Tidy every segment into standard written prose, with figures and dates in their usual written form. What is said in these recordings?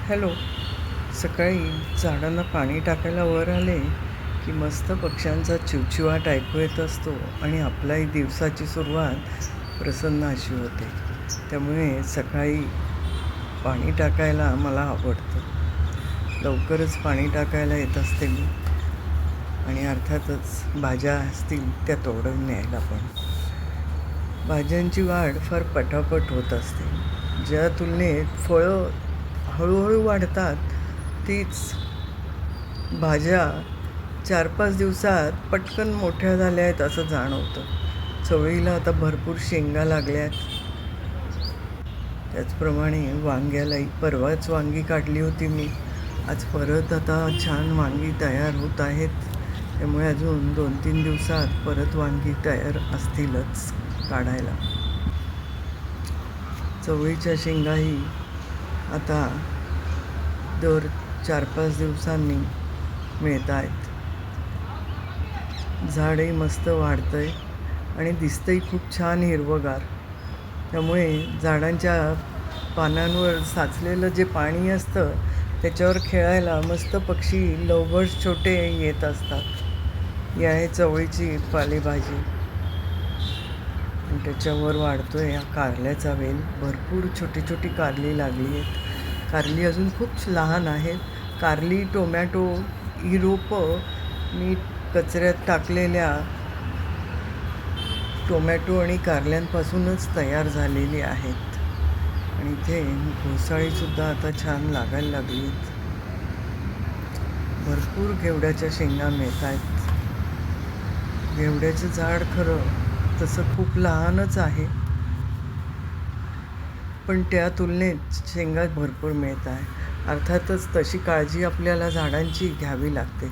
Hello. सकाळी झाडांना पाणी टाकायला वर आले की मस्त पक्ष्यांचा चिवचिवाट ऐकू येत असतो आणि आपल्याही दिवसाची सुरुवात प्रसन्न अशी होते. त्यामुळे सकाळी पाणी टाकायला मला आवडतं. लवकरच पाणी टाकायला येत असते मी आणि अर्थातच भाज्या असतील त्या तोडून न्यायला पण. भाज्यांची वाढ फार पटापट होत असते. ज्या तुलनेत फळं हळूहळू वाढतात तीच भाज्या 4-5 दिवसात पटकन मोठ्या झाल्या आहेत असं जाणवतं. चवळीला आता भरपूर शेंगा लागल्यात. त्याचप्रमाणे वांग्यालाही परवाच वांगी काढली होती मी. आज परत आता छान वांगी तयार होत आहेत. त्यामुळे अजून 2-3 दिवसात परत वांगी तयार असतीलच काढायला. चवळीच्या शेंगाही आता दर 4-5 दिवसांनी मिळत आहेत. झाडही मस्त वाढतं आहे आणि दिसतंही खूप छान हिरवंगार. त्यामुळे झाडांच्या पानांवर साचलेलं जे पाणी असतं त्याच्यावर खेळायला मस्त पक्षी लवबर्ड्स छोटे येत असतात. ही आहे चवळीची पालेभाजी आणि त्याच्यावर वाढतो आहे हा कारल्याचा वेल. भरपूर छोटी छोटी कारली लागली आहेत. कारली अजून खूप लहान आहेत. कारली, टोमॅटो ही रोपं मी कचऱ्यात टाकलेल्या टोमॅटो आणि कारल्यांपासूनच तयार झालेली आहेत. आणि इथे घोसाळीसुद्धा आता छान लागायला लागली आहेत. भरपूर घेवड्याच्या शेंगा मिळत आहेत. घेवड्याचं झाड खरं तसं खूप लहानच आहे, पण त्या तुलनेत शेंगा भरपूर मिळत आहे. अर्थातच तशी काळजी आपल्याला झाडांची घ्यावी लागते.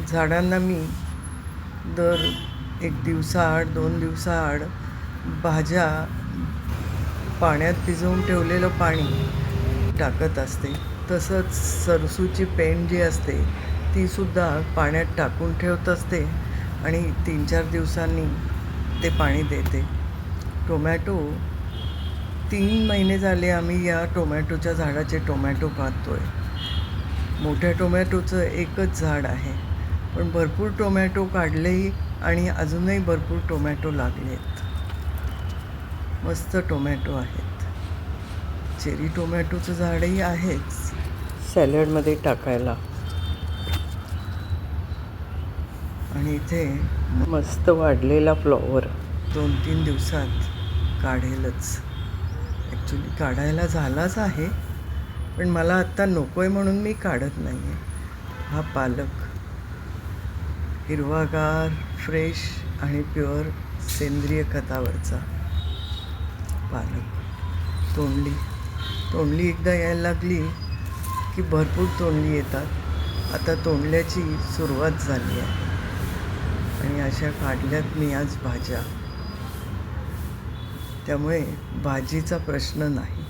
झाडांना मी दर 1 दिवसाआड 2 दिवसाआड भाज्या पाण्यात भिजवून ठेवलेलं पाणी टाकत असते. तसंच सरसूची पेंड जी असते तीसुद्धा पाण्यात टाकून ठेवत असते आणि 3-4 दिवसांनी ते पाणी देते. टोमॅटो 3 महिने झाले आम्ही या टोमॅटोच्या झाडाचे टोमॅटो खातो आहे. मोठ्या टोमॅटोचं एकच झाड आहे, पण भरपूर टोमॅटो काढलेही आणि अजूनही भरपूर टोमॅटो लागले आहेत. मस्त टोमॅटो आहेत. चेरी टोमॅटोचं झाडही आहेच सॅलडमध्ये टाकायला. आणि इथे मस्त वाढलेला फ्लॉवर 2-3 दिवसात काढेलच. ॲक्च्युली काढायला झालाच आहे, पण मला आत्ता नको आहे म्हणून मी काढत नाही आहे. हा पालक हिरवागार, फ्रेश आणि प्युअर सेंद्रिय खतावरचा पालक. तोंडली एकदा यायला लागली की भरपूर तोंडली येतात. आता तोंडल्याची सुरुवात झाली आहे आणि अशा काढल्यात मी आज भाज्या. त्यामुळे भाजीचा प्रश्न नाही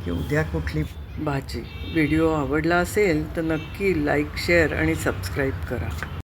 की उद्या कुठली भाजी. व्हिडिओ आवडला असेल तर नक्की लाईक, शेअर आणि सबस्क्राईब करा.